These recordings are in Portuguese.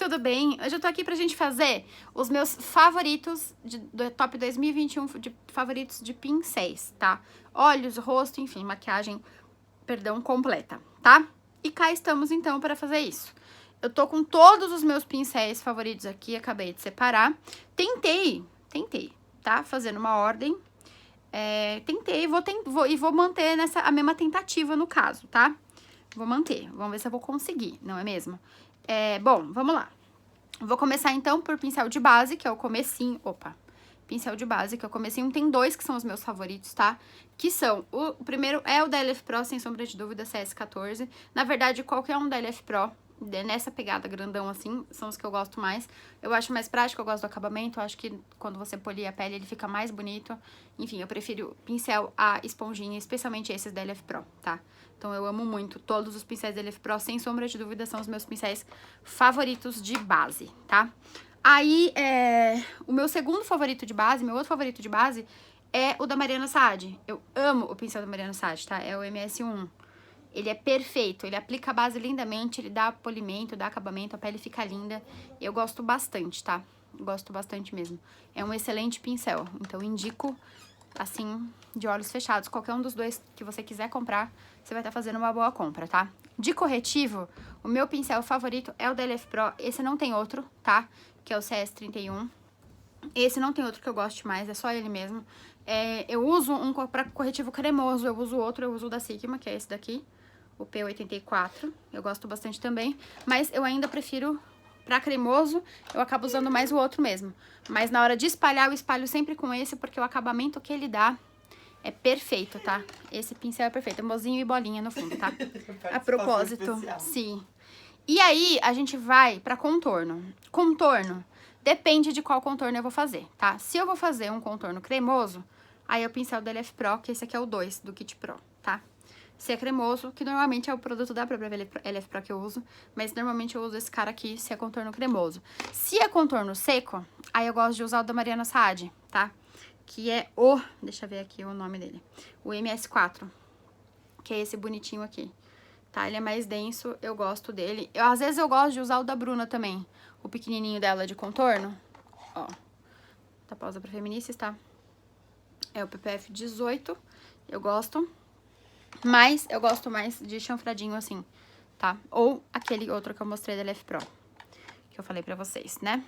tudo bem? Hoje eu tô aqui pra gente fazer os meus favoritos do Top 2021 de favoritos de pincéis, tá? Olhos, rosto, enfim, maquiagem, perdão, completa, tá? E cá estamos então para fazer isso. Eu tô com todos os meus pincéis favoritos aqui, acabei de separar. Tentei, tá? Fazendo uma ordem. Tentei e vou manter a mesma tentativa no caso, tá? Vou manter, vamos ver se eu vou conseguir, não é mesmo? Bom, vamos lá. Vou começar então por pincel de base, que é o comecinho. Pincel de base, que é o comecinho. Tem dois que são os meus favoritos, tá? Que são, o primeiro é o da LF Pro, sem sombra de dúvida, CS14. Na verdade, qualquer um da LF Pro, nessa pegada grandão assim, são os que eu gosto mais. Eu acho mais prático, eu gosto do acabamento, eu acho que quando você polir a pele ele fica mais bonito. Enfim, eu prefiro pincel a esponjinha, especialmente esses da LF Pro, tá? Então eu amo muito todos os pincéis da LF Pro, sem sombra de dúvida, são os meus pincéis favoritos de base, tá? Aí, o meu segundo favorito de base, meu outro favorito de base, é o da Mariana Saad. Eu amo o pincel da Mariana Saad, tá? É o MS1. Ele é perfeito, ele aplica a base lindamente, ele dá polimento, dá acabamento, a pele fica linda. Eu gosto bastante, tá? Gosto bastante mesmo. É um excelente pincel, então indico, assim, de olhos fechados. Qualquer um dos dois que você quiser comprar, você vai estar fazendo uma boa compra, tá? De corretivo, o meu pincel favorito é o da LF Pro. Esse não tem outro, tá? Que é o CS31. Esse não tem outro que eu goste mais, é só ele mesmo. Eu uso um para corretivo cremoso, eu uso outro, eu uso o da Sigma, que é esse daqui, o P84. Eu gosto bastante também, mas eu ainda prefiro, pra cremoso, eu acabo usando mais o outro mesmo. Mas na hora de espalhar, eu espalho sempre com esse, porque o acabamento que ele dá é perfeito, tá? Esse pincel é perfeito, é mozinho e bolinha no fundo, tá? A propósito, especial. Sim. E aí, a gente vai pra contorno. Contorno, depende de qual contorno eu vou fazer, tá? Se eu vou fazer um contorno cremoso, aí é o pincel do LF Pro, que esse aqui é o 2 do Kit Pro, tá? Se é cremoso, que normalmente é o produto da própria LF Pro que eu uso, mas normalmente eu uso esse cara aqui, se é contorno cremoso. Se é contorno seco, aí eu gosto de usar o da Mariana Saad, tá? Que é deixa eu ver aqui o nome dele, o MS4, que é esse bonitinho aqui. Tá, ele é mais denso, eu gosto dele. Às vezes eu gosto de usar o da Bruna também, o pequenininho dela de contorno. Ó, tá pausa pra feministas, tá? É o PPF 18, eu gosto. Mas eu gosto mais de chanfradinho assim, tá? Ou aquele outro que eu mostrei da LF Pro, que eu falei pra vocês, né?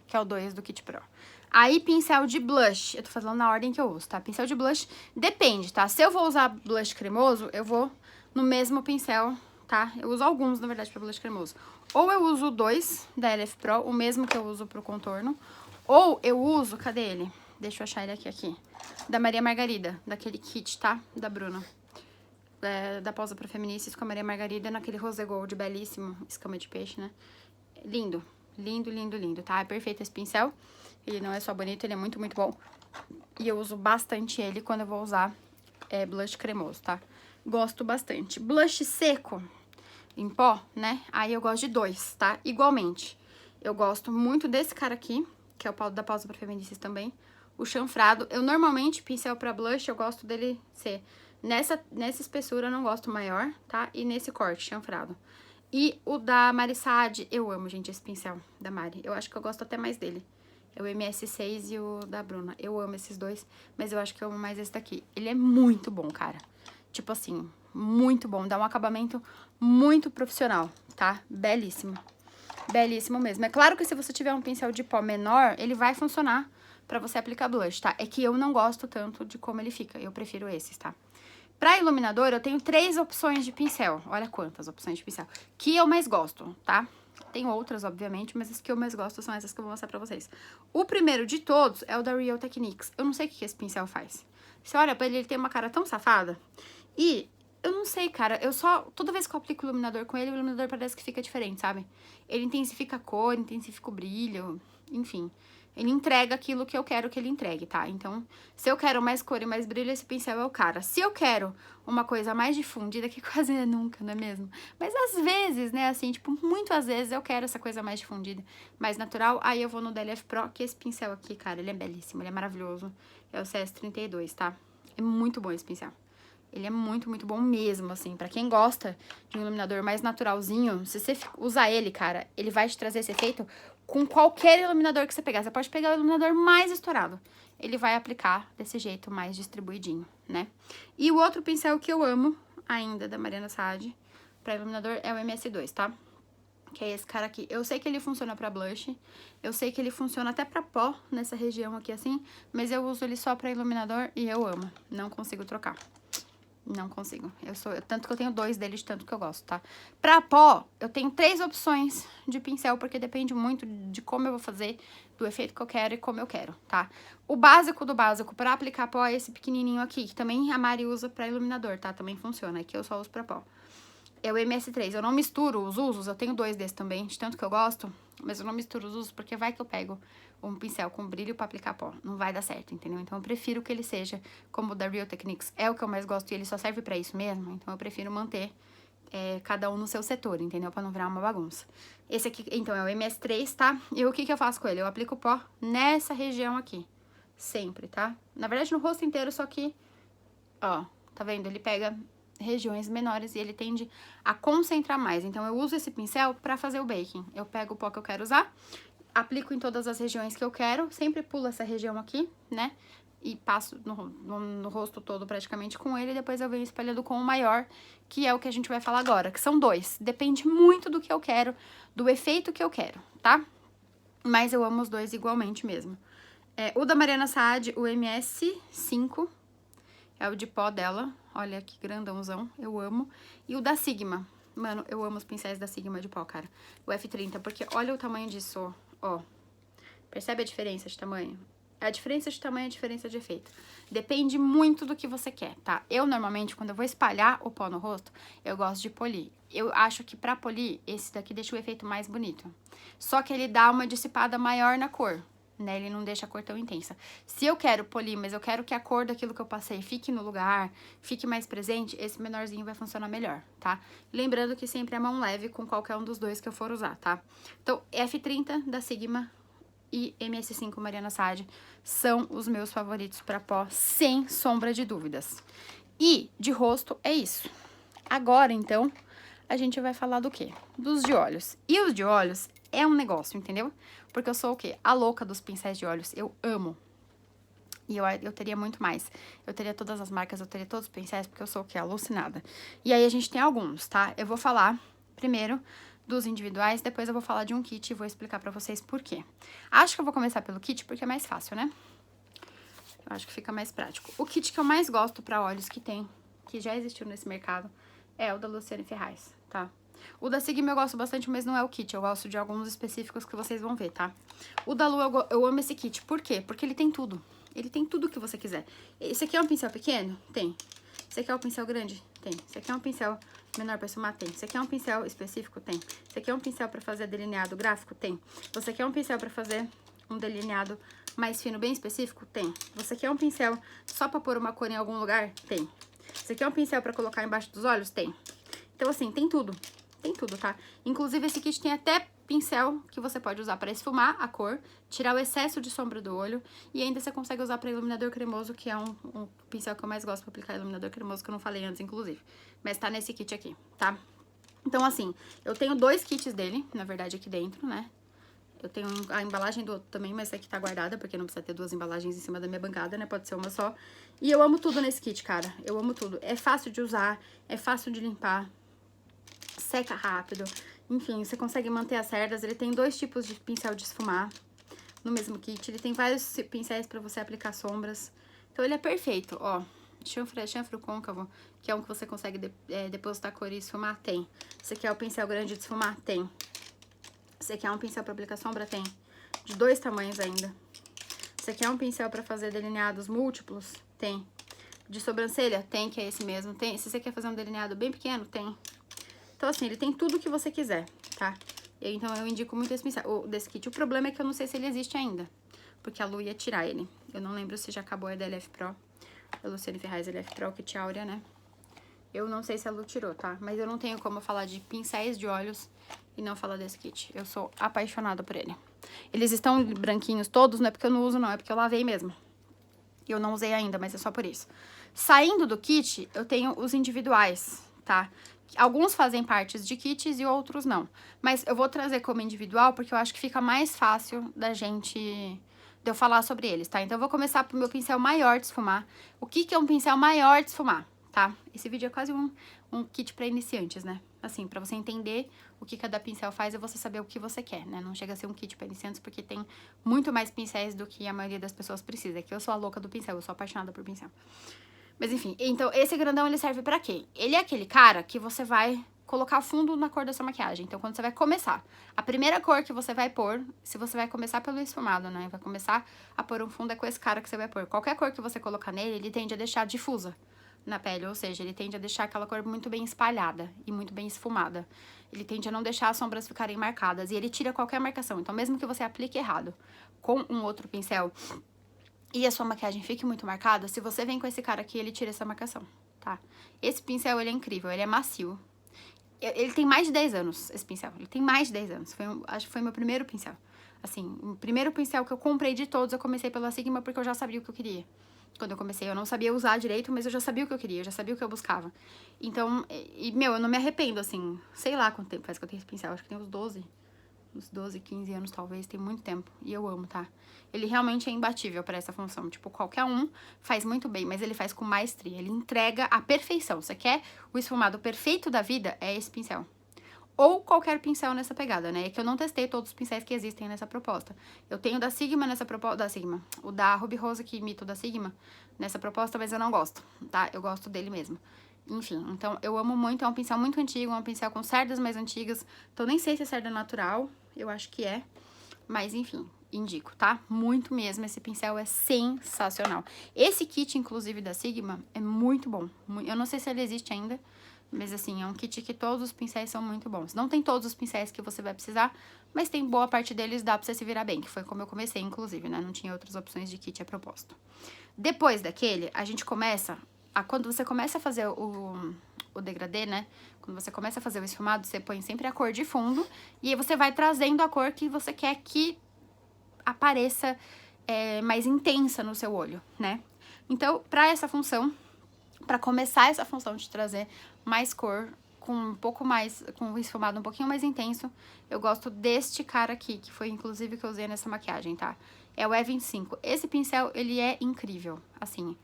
Que é o 2 do Kit Pro. Aí, pincel de blush, eu tô falando na ordem que eu uso, tá? Pincel de blush, depende, tá? Se eu vou usar blush cremoso, eu vou no mesmo pincel, tá? Eu uso alguns, na verdade, pra blush cremoso. Ou eu uso o 2 da LF Pro, o mesmo que eu uso pro contorno. Ou eu uso, cadê ele? Deixa eu achar ele aqui. Da Maria Margarida, daquele kit, tá? Da Bruna. Da Pausa pra Feministas com a Maria Margarida, naquele rosé gold belíssimo, escama de peixe, né? Lindo, lindo, lindo, lindo, tá? É perfeito esse pincel. Ele não é só bonito, ele é muito, muito bom. E eu uso bastante ele quando eu vou usar blush cremoso, tá? Gosto bastante. Blush seco, em pó, né? Aí eu gosto de 2, tá? Igualmente. Eu gosto muito desse cara aqui, que é o da Pausa pra Feministas também. O chanfrado. Eu normalmente, pincel pra blush, eu gosto dele ser nessa espessura, eu não gosto maior, tá? E nesse corte, chanfrado. E o da Mari Saad, eu amo, gente, esse pincel da Mari. Eu acho que eu gosto até mais dele. É o MS6 e o da Bruna. Eu amo esses dois, mas eu acho que eu amo mais esse daqui. Ele é muito bom, cara. Tipo assim, muito bom. Dá um acabamento muito profissional, tá? Belíssimo. Belíssimo mesmo. É claro que se você tiver um pincel de pó menor, ele vai funcionar pra você aplicar blush, tá? É que eu não gosto tanto de como ele fica. Eu prefiro esses, tá? Pra iluminador, eu tenho 3 opções de pincel. Olha quantas opções de pincel. Que eu mais gosto, tá? Tem outras, obviamente, mas as que eu mais gosto são essas que eu vou mostrar pra vocês. O primeiro de todos é o da Real Techniques. Eu não sei o que esse pincel faz. Você olha pra ele, ele tem uma cara tão safada. E eu não sei, cara, toda vez que eu aplico o iluminador com ele, o iluminador parece que fica diferente, sabe? Ele intensifica a cor, intensifica o brilho, enfim. Ele entrega aquilo que eu quero que ele entregue, tá? Então, se eu quero mais cor e mais brilho, esse pincel é o cara. Se eu quero uma coisa mais difundida, que quase nunca, não é mesmo? Mas às vezes, né, assim, tipo, muito às vezes eu quero essa coisa mais difundida, mais natural, aí eu vou no DLF Pro, que esse pincel aqui, cara, ele é belíssimo, ele é maravilhoso. É o CS32, tá? É muito bom esse pincel. Ele é muito, muito bom mesmo, assim. Pra quem gosta de um iluminador mais naturalzinho, se você usar ele, cara, ele vai te trazer esse efeito com qualquer iluminador que você pegar. Você pode pegar o iluminador mais estourado. Ele vai aplicar desse jeito mais distribuidinho, né? E o outro pincel que eu amo ainda da Mariana Saad pra iluminador é o MS2, tá? Que é esse cara aqui. Eu sei que ele funciona pra blush, eu sei que ele funciona até pra pó, nessa região aqui assim, mas eu uso ele só pra iluminador e eu amo. Não consigo trocar. Não consigo. Tanto que eu tenho 2 deles, tanto que eu gosto, tá? Pra pó, eu tenho 3 opções de pincel, porque depende muito de como eu vou fazer, do efeito que eu quero e como eu quero, tá? O básico do básico pra aplicar pó é esse pequenininho aqui, que também a Mari usa pra iluminador, tá? Também funciona, aqui eu só uso pra pó. É o MS3, eu não misturo os usos, eu tenho 2 desses também, de tanto que eu gosto, mas eu não misturo os usos porque vai que eu pego um pincel com brilho pra aplicar pó, não vai dar certo, entendeu? Então eu prefiro que ele seja como o da Real Techniques, é o que eu mais gosto e ele só serve pra isso mesmo, então eu prefiro manter cada um no seu setor, entendeu? Pra não virar uma bagunça. Esse aqui, então, é o MS3, tá? E o que que eu faço com ele? Eu aplico pó nessa região aqui, sempre, tá? Na verdade no rosto inteiro, só que, ó, tá vendo? Ele pega regiões menores e ele tende a concentrar mais. Então, eu uso esse pincel pra fazer o baking. Eu pego o pó que eu quero usar, aplico em todas as regiões que eu quero, sempre pulo essa região aqui, né? E passo no rosto todo praticamente com ele, e depois eu venho espalhando com o maior, que é o que a gente vai falar agora, que são 2. Depende muito do que eu quero, do efeito que eu quero, tá? Mas eu amo os 2 igualmente mesmo. O da Mariana Saad, o MS5, é o de pó dela. Olha que grandãozão, eu amo. E o da Sigma. Mano, eu amo os pincéis da Sigma de pó, cara. O F30, porque olha o tamanho disso, ó. Percebe a diferença de tamanho? A diferença de tamanho é a diferença de efeito. Depende muito do que você quer, tá? Eu, normalmente, quando eu vou espalhar o pó no rosto, eu gosto de polir. Eu acho que pra polir, esse daqui deixa o efeito mais bonito. Só que ele dá uma dissipada maior na cor, né? Ele não deixa a cor tão intensa. Se eu quero polir, mas eu quero que a cor daquilo que eu passei fique no lugar, fique mais presente, esse menorzinho vai funcionar melhor, tá? Lembrando que sempre é mão leve com qualquer um dos 2 que eu for usar, tá? Então, F30 da Sigma e MS5 Mariana Saad são os meus favoritos pra pó, sem sombra de dúvidas. E de rosto é isso. Agora, então, a gente vai falar do quê? Dos de olhos. E os de olhos é um negócio, entendeu? Porque eu sou o quê? A louca dos pincéis de olhos. Eu amo. E eu teria muito mais. Eu teria todas as marcas, eu teria todos os pincéis, porque eu sou o quê? Alucinada. E aí a gente tem alguns, tá? Eu vou falar primeiro dos individuais, depois eu vou falar de um kit e vou explicar pra vocês por quê. Acho que eu vou começar pelo kit porque é mais fácil, né? Eu acho que fica mais prático. O kit que eu mais gosto pra olhos que tem, que já existiu nesse mercado, é o da Luciane Ferraz, tá? O da Sigma eu gosto bastante, mas não é o kit. Eu gosto de alguns específicos que vocês vão ver, tá? O da Lu, eu amo esse kit. Por quê? Porque ele tem tudo. Ele tem tudo que você quiser. Esse aqui é um pincel pequeno? Tem. Esse aqui é um pincel grande? Tem. Esse aqui é um pincel menor pra esfumar? Tem. Esse aqui é um pincel específico? Tem. Esse aqui é um pincel pra fazer delineado gráfico? Tem. Você quer um pincel pra fazer um delineado mais fino, bem específico? Tem. Você quer um pincel só pra pôr uma cor em algum lugar? Tem. Você quer um pincel pra colocar embaixo dos olhos? Tem. Então, assim, tem tudo. Tem tudo, tá? Inclusive, esse kit tem até pincel que você pode usar pra esfumar a cor, tirar o excesso de sombra do olho, e ainda você consegue usar pra iluminador cremoso, que é um pincel que eu mais gosto pra aplicar iluminador cremoso, que eu não falei antes, inclusive. Mas tá nesse kit aqui, tá? Então, assim, eu tenho 2 kits dele, na verdade, aqui dentro, né? Eu tenho a embalagem do outro também, mas essa aqui tá guardada, porque não precisa ter 2 embalagens em cima da minha bancada, né? Pode ser uma só. E eu amo tudo nesse kit, cara. Eu amo tudo. É fácil de usar, é fácil de limpar, seca rápido. Enfim, você consegue manter as cerdas. Ele tem 2 tipos de pincel de esfumar no mesmo kit. Ele tem vários pincéis pra você aplicar sombras. Então, ele é perfeito, ó. Chanfre côncavo, que é um que você consegue depositar cor e esfumar? Tem. Você quer o pincel grande de esfumar? Tem. Você quer um pincel pra aplicar sombra? Tem. De 2 tamanhos ainda. Você quer um pincel pra fazer delineados múltiplos? Tem. De sobrancelha? Tem, que é esse mesmo. Tem. Se você quer fazer um delineado bem pequeno? Tem. Então, assim, ele tem tudo que você quiser, tá? Então, eu indico muito esse pincel, desse kit. O problema é que eu não sei se ele existe ainda, porque a Lu ia tirar ele. Eu não lembro se já acabou a da LF Pro. A Luciane Ferraz LF Pro, Kit Áurea, né? Eu não sei se a Lu tirou, tá? Mas eu não tenho como falar de pincéis de olhos e não falar desse kit. Eu sou apaixonada por ele. Eles estão branquinhos todos, não é porque eu não uso, não. É porque eu lavei mesmo. Eu não usei ainda, mas é só por isso. Saindo do kit, eu tenho os individuais, tá? Alguns fazem partes de kits e outros não. Mas eu vou trazer como individual porque eu acho que fica mais fácil de eu falar sobre eles, tá? Então eu vou começar pro meu pincel maior de esfumar. O que é um pincel maior de esfumar, tá? Esse vídeo é quase um kit pra iniciantes, né? Assim, pra você entender o que cada pincel faz e você saber o que você quer, né? Não chega a ser um kit pra iniciantes porque tem muito mais pincéis do que a maioria das pessoas precisa. É que eu sou a louca do pincel, eu sou apaixonada por pincel. Mas enfim, então esse grandão ele serve pra quê? Ele é aquele cara que você vai colocar fundo na cor da sua maquiagem. Então quando você vai começar, a primeira cor que você vai pôr, se você vai começar pelo esfumado, né? Vai começar a pôr um fundo é com esse cara que você vai pôr. Qualquer cor que você colocar nele, ele tende a deixar difusa na pele, ou seja, ele tende a deixar aquela cor muito bem espalhada e muito bem esfumada. Ele tende a não deixar as sombras ficarem marcadas e ele tira qualquer marcação. Então mesmo que você aplique errado com um outro pincel e a sua maquiagem fique muito marcada, se você vem com esse cara aqui, ele tira essa marcação, tá? Esse pincel, ele é incrível, ele é macio. Ele tem mais de 10 anos, esse pincel. Ele tem mais de 10 anos. Acho que foi meu primeiro pincel. Assim, o primeiro pincel que eu comprei de todos, eu comecei pela Sigma porque eu já sabia o que eu queria. Quando eu comecei, eu não sabia usar direito, mas eu já sabia o que eu queria, eu já sabia o que eu buscava. Então, meu, eu não me arrependo, assim, sei lá quanto tempo faz que eu tenho esse pincel. Acho que tem uns 12, 15 anos, talvez, tem muito tempo. E eu amo, tá? Ele realmente é imbatível para essa função. Tipo, qualquer um faz muito bem, mas ele faz com maestria. Ele entrega a perfeição. Você quer o esfumado perfeito da vida? É esse pincel. Ou qualquer pincel nessa pegada, né? É que eu não testei todos os pincéis que existem nessa proposta. Eu tenho da Sigma nessa proposta... Da Sigma. O da Ruby Rosa, que imita o da Sigma, nessa proposta, mas eu não gosto, tá? Eu gosto dele mesmo. Enfim, então eu amo muito. É um pincel muito antigo, é um pincel com cerdas mais antigas. Então nem sei se é cerda natural, eu acho que é. Mas enfim, indico, tá? Muito mesmo, esse pincel é sensacional. Esse kit, inclusive, da Sigma, é muito bom. Eu não sei se ele existe ainda, mas assim, é um kit que todos os pincéis são muito bons. Não tem todos os pincéis que você vai precisar, mas tem boa parte deles, dá pra você se virar bem, que foi como eu comecei, inclusive, né? Não tinha outras opções de kit a propósito. Depois daquele, a gente começa... Quando você começa a fazer o degradê, né? Quando você começa a fazer o esfumado, você põe sempre a cor de fundo e aí você vai trazendo a cor que você quer que apareça mais intensa no seu olho, né? Então, pra essa função, pra começar essa função de trazer mais cor, com um pouco mais, com o esfumado um pouquinho mais intenso, eu gosto deste cara aqui, que foi inclusive o que eu usei nessa maquiagem, tá? É o E25. Esse pincel, ele é incrível, assim...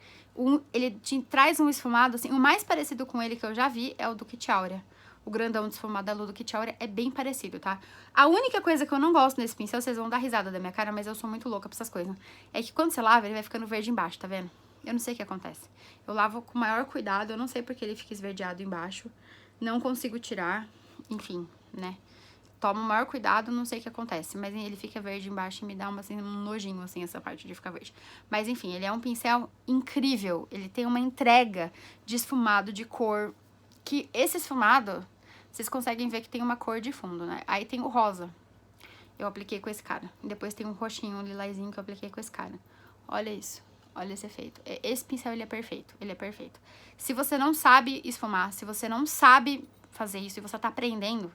ele te traz um esfumado, assim, o mais parecido com ele que eu já vi é o do Kit Aurea. O grandão de esfumado da Lu do Kit Aurea é bem parecido, tá? A única coisa que eu não gosto nesse pincel, vocês vão dar risada da minha cara, mas eu sou muito louca pra essas coisas, é que quando você lava, ele vai ficando verde embaixo, tá vendo? Eu não sei o que acontece. Eu lavo com o maior cuidado, eu não sei porque ele fica esverdeado embaixo, não consigo tirar, enfim, né? Tomo o maior cuidado, não sei o que acontece, mas ele fica verde embaixo e me dá um nojinho, assim, essa parte de ficar verde. Mas, enfim, ele é um pincel incrível, ele tem uma entrega de esfumado, de cor, que esse esfumado, vocês conseguem ver que tem uma cor de fundo, né? Aí tem o rosa, eu apliquei com esse cara. Depois tem um roxinho, um lilazinho que eu apliquei com esse cara. Olha isso, olha esse efeito. Esse pincel, ele é perfeito, ele é perfeito. Se você não sabe esfumar, se você não sabe fazer isso e você tá aprendendo...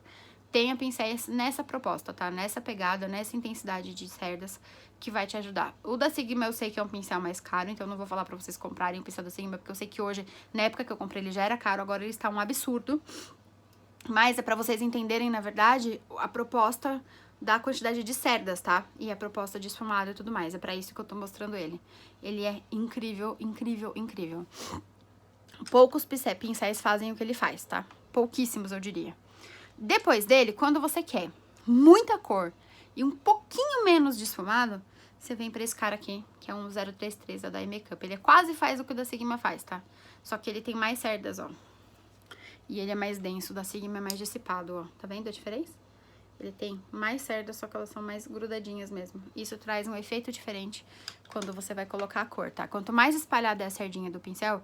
Tenha pincéis nessa proposta, tá? Nessa pegada, nessa intensidade de cerdas que vai te ajudar. O da Sigma eu sei que é um pincel mais caro, então eu não vou falar pra vocês comprarem o pincel da Sigma, porque eu sei que hoje, na época que eu comprei, ele já era caro, agora ele está um absurdo. Mas é pra vocês entenderem, na verdade, a proposta da quantidade de cerdas, tá? E a proposta de esfumado e tudo mais. É pra isso que eu tô mostrando ele. Ele é incrível, incrível, incrível. Poucos pincéis fazem o que ele faz, tá? Pouquíssimos, eu diria. Depois dele, quando você quer muita cor e um pouquinho menos de esfumado, você vem pra esse cara aqui, que é um 033 da Dye Makeup. Ele quase faz o que o da Sigma faz, tá? Só que ele tem mais cerdas, ó. E ele é mais denso, o da Sigma é mais dissipado, ó. Tá vendo a diferença? Ele tem mais cerdas, só que elas são mais grudadinhas mesmo. Isso traz um efeito diferente quando você vai colocar a cor, tá? Quanto mais espalhada é a cerdinha do pincel,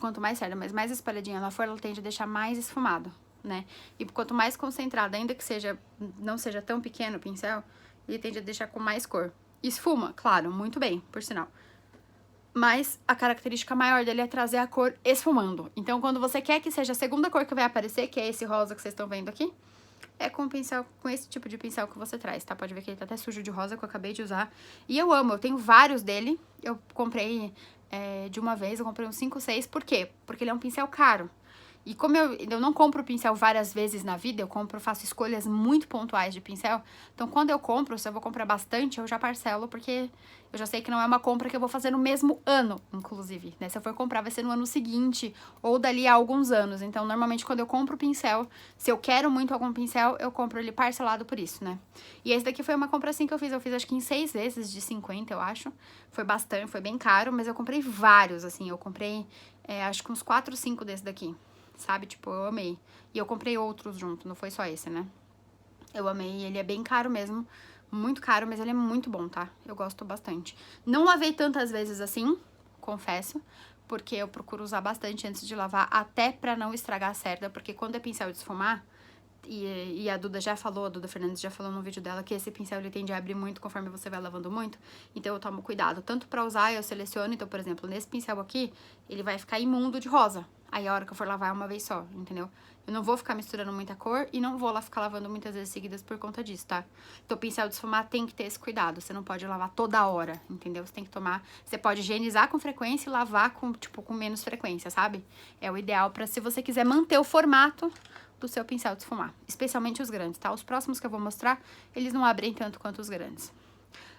quanto mais cerda, mas mais espalhadinha ela for, ela tende a deixar mais esfumado, né? E quanto mais concentrado, ainda que não seja tão pequeno o pincel, ele tende a deixar com mais cor. Esfuma, claro, muito bem, por sinal. Mas a característica maior dele é trazer a cor esfumando. Então, quando você quer que seja a segunda cor que vai aparecer, que é esse rosa que vocês estão vendo aqui, é com o pincel, com esse tipo de pincel que você traz, tá? Pode ver que ele tá até sujo de rosa, que eu acabei de usar. E eu amo, eu tenho vários dele. Eu comprei de uma vez, eu comprei uns 5, 6. Por quê? Porque ele é um pincel caro. E como eu não compro pincel várias vezes na vida, eu faço escolhas muito pontuais de pincel. Então, quando eu compro, se eu vou comprar bastante, eu já parcelo, porque eu já sei que não é uma compra que eu vou fazer no mesmo ano, inclusive, né? Se eu for comprar, vai ser no ano seguinte, ou dali a alguns anos. Então, normalmente, quando eu compro pincel, se eu quero muito algum pincel, eu compro ele parcelado por isso, né? E esse daqui foi uma compra assim que eu fiz acho que em 6 vezes de 50, eu acho. Foi bastante, foi bem caro, mas eu comprei vários, assim. Eu comprei, acho que uns 4, 5 desse daqui. Sabe? Tipo, eu amei. E eu comprei outros junto, não foi só esse, né? Eu amei, ele é bem caro mesmo. Muito caro, mas ele é muito bom, tá? Eu gosto bastante. Não lavei tantas vezes assim, confesso. Porque eu procuro usar bastante antes de lavar, até pra não estragar a cerda. Porque quando é pincel de esfumar, e a Duda já falou, a Duda Fernandes já falou no vídeo dela que esse pincel ele tende a abrir muito conforme você vai lavando muito. Então eu tomo cuidado. Tanto pra usar, eu seleciono. Então, por exemplo, nesse pincel aqui, ele vai ficar imundo de rosa. Aí a hora que eu for lavar é uma vez só, entendeu? Eu não vou ficar misturando muita cor e não vou lá ficar lavando muitas vezes seguidas por conta disso, tá? Então, o pincel de esfumar tem que ter esse cuidado. Você não pode lavar toda hora, entendeu? Você tem que tomar... Você pode higienizar com frequência e lavar com menos frequência, sabe? É o ideal pra se você quiser manter o formato do seu pincel de esfumar. Especialmente os grandes, tá? Os próximos que eu vou mostrar, eles não abrem tanto quanto os grandes.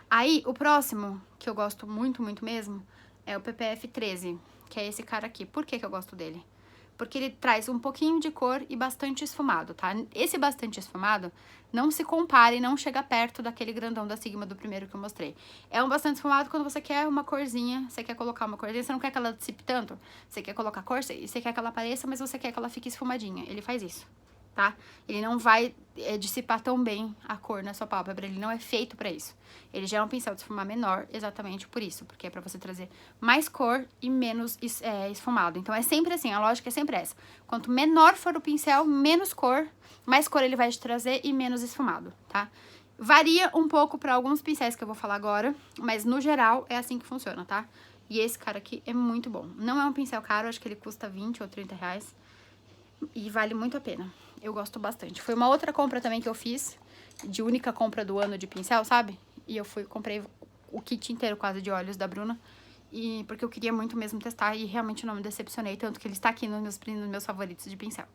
Aí, o próximo, que eu gosto muito, muito mesmo, é o PPF 13, que é esse cara aqui. Por que eu gosto dele? Porque ele traz um pouquinho de cor e bastante esfumado, tá? Esse bastante esfumado não se compara e não chega perto daquele grandão da Sigma do primeiro que eu mostrei. É um bastante esfumado quando você quer uma corzinha, você quer colocar uma corzinha, você não quer que ela dissipe tanto, você quer colocar cor, você quer que ela apareça, mas você quer que ela fique esfumadinha. Ele faz isso, tá? Ele não vai dissipar tão bem a cor na sua pálpebra, ele não é feito pra isso. Ele já é um pincel de esfumar menor, exatamente por isso, porque é pra você trazer mais cor e menos esfumado. Então, é sempre assim, a lógica é sempre essa. Quanto menor for o pincel, menos cor, mais cor ele vai te trazer e menos esfumado, tá? Varia um pouco pra alguns pincéis que eu vou falar agora, mas no geral é assim que funciona, tá? E esse cara aqui é muito bom. Não é um pincel caro, acho que ele custa 20 ou 30 reais. E vale muito a pena. Eu gosto bastante. Foi uma outra compra também que eu fiz, de única compra do ano de pincel, sabe? E eu comprei o kit inteiro quase de olhos da Bruna. E porque eu queria muito mesmo testar e realmente não me decepcionei, tanto que ele está aqui nos meus favoritos de pincel.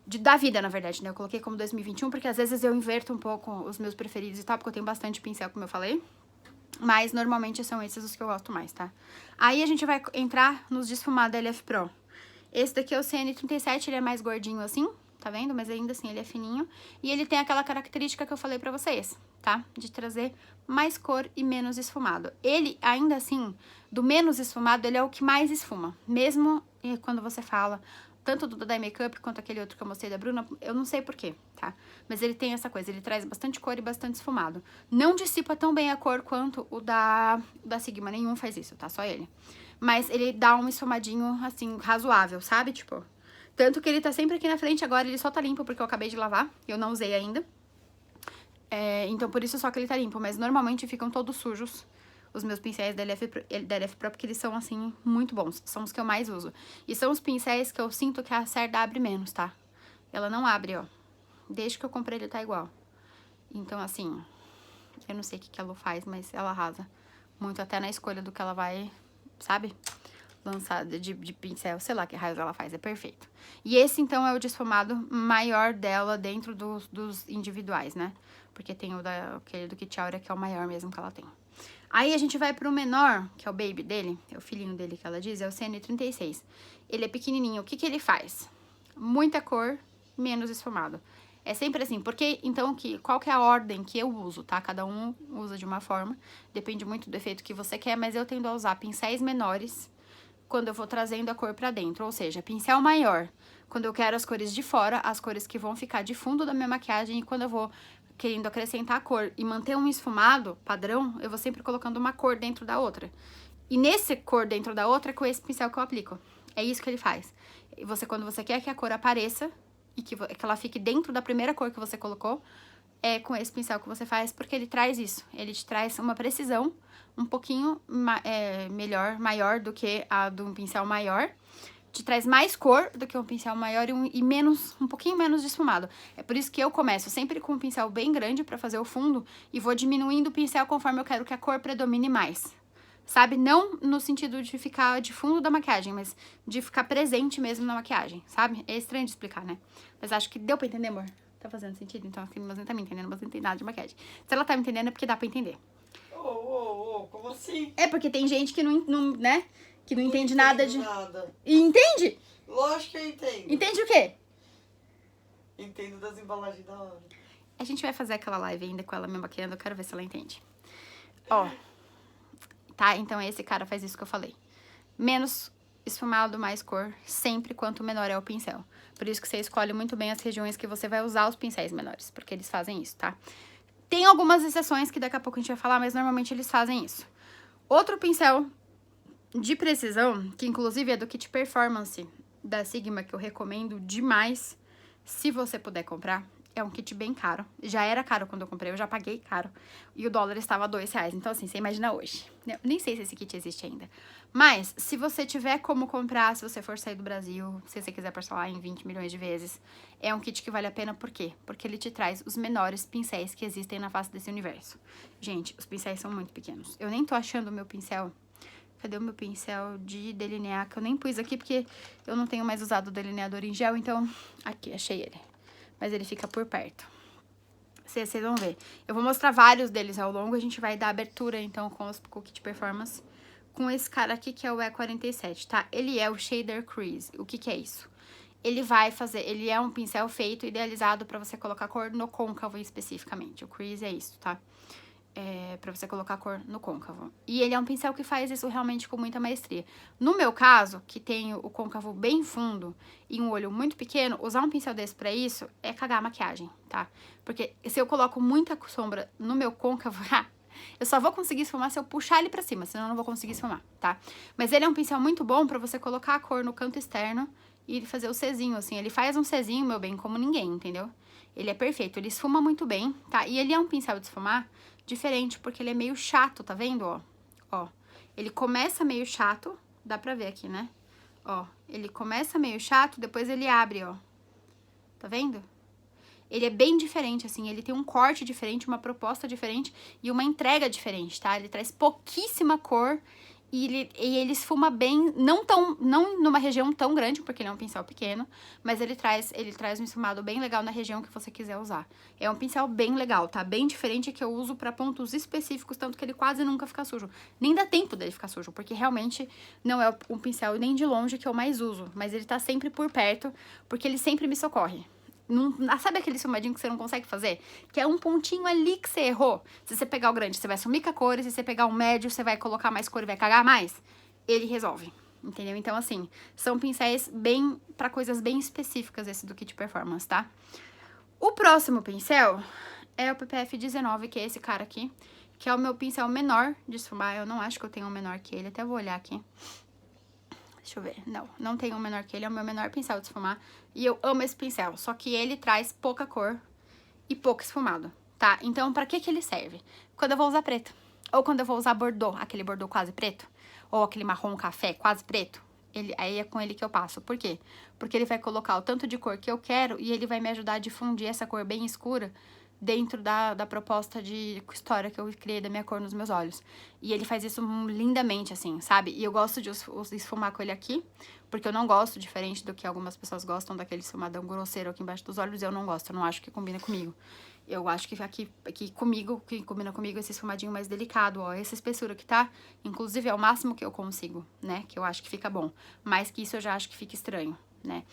Da vida, na verdade, né? Eu coloquei como 2021, porque às vezes eu inverto um pouco os meus preferidos e tal, porque eu tenho bastante pincel, como eu falei. Mas normalmente são esses os que eu gosto mais, tá? Aí a gente vai entrar nos de esfumado da LF Pro. Esse daqui é o CN37, ele é mais gordinho assim, tá vendo? Mas ainda assim ele é fininho. E ele tem aquela característica que eu falei pra vocês, tá? De trazer mais cor e menos esfumado. Ele, ainda assim, do menos esfumado, ele é o que mais esfuma. Mesmo quando você fala, tanto do Dye Makeup quanto aquele outro que eu mostrei da Bruna, eu não sei porquê, tá? Mas ele tem essa coisa, ele traz bastante cor e bastante esfumado. Não dissipa tão bem a cor quanto o da Sigma, nenhum faz isso, tá? Só ele. Mas ele dá um esfumadinho, assim, razoável, sabe? Tipo, tanto que ele tá sempre aqui na frente agora, ele só tá limpo porque eu acabei de lavar, eu não usei ainda. Então, por isso só que ele tá limpo, mas normalmente ficam todos sujos os meus pincéis da LF Pro, porque eles são, assim, muito bons. São os que eu mais uso. E são os pincéis que eu sinto que a cerda abre menos, tá? Ela não abre, ó. Desde que eu comprei ele tá igual. Então, assim, eu não sei o que a Lu faz, mas ela arrasa muito até na escolha do que ela vai, sabe? Lançada de pincel, sei lá que raios ela faz, é perfeito. E esse, então, é o desfumado maior dela dentro dos individuais, né? Porque tem aquele do Kit Aura, que é o maior mesmo que ela tem. Aí a gente vai pro menor, que é o baby dele, é o filhinho dele que ela diz, é o CN36. Ele é pequenininho, o que que ele faz? Muita cor, menos esfumado. É sempre assim, porque, então, qual que é a ordem que eu uso, tá? Cada um usa de uma forma, depende muito do efeito que você quer, mas eu tendo a usar pincéis menores quando eu vou trazendo a cor pra dentro, ou seja, pincel maior, quando eu quero as cores de fora, as cores que vão ficar de fundo da minha maquiagem, e quando eu vou querendo acrescentar a cor e manter um esfumado padrão, eu vou sempre colocando uma cor dentro da outra. E nesse cor dentro da outra é com esse pincel que eu aplico. É isso que ele faz. Quando você quer que a cor apareça e que ela fique dentro da primeira cor que você colocou, é com esse pincel que você faz, porque ele traz isso. Ele te traz uma precisão um pouquinho maior do que a de um pincel maior, te traz mais cor do que um pincel maior e um pouquinho menos de esfumado. É por isso que eu começo sempre com um pincel bem grande pra fazer o fundo e vou diminuindo o pincel conforme eu quero que a cor predomine mais. Sabe? Não no sentido de ficar de fundo da maquiagem, mas de ficar presente mesmo na maquiagem, sabe? É estranho de explicar, né? Mas acho que deu pra entender, amor? Tá fazendo sentido? Então, assim, mas não tá me entendendo, mas não tem nada de maquiagem. Se ela tá me entendendo é porque dá pra entender. Como assim? É porque tem gente que não né? Que não entende nada de... Nada. E entende? Lógico que eu entendo. Entende o quê? Entendo das embalagens da hora. A gente vai fazer aquela live ainda com ela me maquiando, eu quero ver se ela entende. Ó. Tá? Então esse cara faz isso que eu falei. Menos esfumado, mais cor, sempre quanto menor é o pincel. Por isso que você escolhe muito bem as regiões que você vai usar os pincéis menores, porque eles fazem isso, tá? Tem algumas exceções que daqui a pouco a gente vai falar, mas normalmente eles fazem isso. Outro pincel de precisão, que inclusive é do kit Performance da Sigma, que eu recomendo demais, se você puder comprar. É um kit bem caro. Já era caro quando eu comprei, eu já paguei caro. E o dólar estava R$2. Então, assim, você imagina hoje. Eu nem sei se esse kit existe ainda. Mas, se você tiver como comprar, se você for sair do Brasil, se você quiser parcelar em 20 milhões de vezes, é um kit que vale a pena. Por quê? Porque ele te traz os menores pincéis que existem na face desse universo. Gente, os pincéis são muito pequenos. Eu nem tô achando o meu pincel... Cadê o meu pincel de delinear? Que eu nem pus aqui, porque eu não tenho mais usado o delineador em gel. Então, aqui, achei ele. Mas ele fica por perto. Vocês vão ver. Eu vou mostrar vários deles ao longo. A gente vai dar abertura, então, com o kit Performance. Com esse cara aqui, que é o E47, tá? Ele é o Shader Crease. O que é isso? Ele vai fazer... Ele é um pincel feito, idealizado pra você colocar cor no côncavo especificamente. O Crease é isso, tá? Pra você colocar cor no côncavo. E ele é um pincel que faz isso realmente com muita maestria. No meu caso, que tenho o côncavo bem fundo e um olho muito pequeno, usar um pincel desse pra isso é cagar a maquiagem, tá? Porque se eu coloco muita sombra no meu côncavo, eu só vou conseguir esfumar se eu puxar ele pra cima, senão eu não vou conseguir esfumar, tá? Mas ele é um pincel muito bom pra você colocar a cor no canto externo e fazer o Czinho, assim. Ele faz um Czinho, meu bem, como ninguém, entendeu? Ele é perfeito, ele esfuma muito bem, tá? E ele é um pincel de esfumar diferente, porque ele é meio chato, tá vendo, ó? Ó, ele começa meio chato, dá pra ver aqui, né? Ó, ele começa meio chato, depois ele abre, ó. Tá vendo? Ele é bem diferente, assim, ele tem um corte diferente, uma proposta diferente e uma entrega diferente, tá? Ele traz pouquíssima cor e ele esfuma bem, não numa região tão grande, porque ele é um pincel pequeno, mas ele traz um esfumado bem legal na região que você quiser usar. É um pincel bem legal, tá? Bem diferente, que eu uso pra pontos específicos, tanto que ele quase nunca fica sujo. Nem dá tempo dele ficar sujo, porque realmente não é um pincel nem de longe que eu mais uso, mas ele tá sempre por perto, porque ele sempre me socorre. Não, sabe aquele esfumadinho que você não consegue fazer? Que é um pontinho ali que você errou. Se você pegar o grande, você vai sumir com a cor. E se você pegar o médio, você vai colocar mais cor e vai cagar mais. Ele resolve, entendeu? Então, assim, são pincéis bem pra coisas bem específicas, esse do kit Performance, tá? O próximo pincel é o PPF 19, que é esse cara aqui, que é o meu pincel menor de esfumar. Eu não acho que eu tenho um menor que ele, até vou olhar aqui. Deixa eu ver. Não tem um menor que ele, é o meu menor pincel de esfumar. E eu amo esse pincel, só que ele traz pouca cor e pouco esfumado, tá? Então, pra que ele serve? Quando eu vou usar preto. Ou quando eu vou usar bordô, aquele bordô quase preto. Ou aquele marrom café quase preto. Aí é com ele que eu passo. Por quê? Porque ele vai colocar o tanto de cor que eu quero e ele vai me ajudar a difundir essa cor bem escura dentro da proposta de história que eu criei da minha cor nos meus olhos. E ele faz isso lindamente, assim, sabe? E eu gosto de esfumar com ele aqui, porque eu não gosto, diferente do que algumas pessoas gostam, daquele esfumadão grosseiro aqui embaixo dos olhos, eu não gosto, eu não acho que combina comigo. Eu acho que aqui comigo, que combina comigo, esse esfumadinho mais delicado, ó, essa espessura que tá, inclusive é o máximo que eu consigo, né, que eu acho que fica bom. Mais que isso eu já acho que fica estranho, né.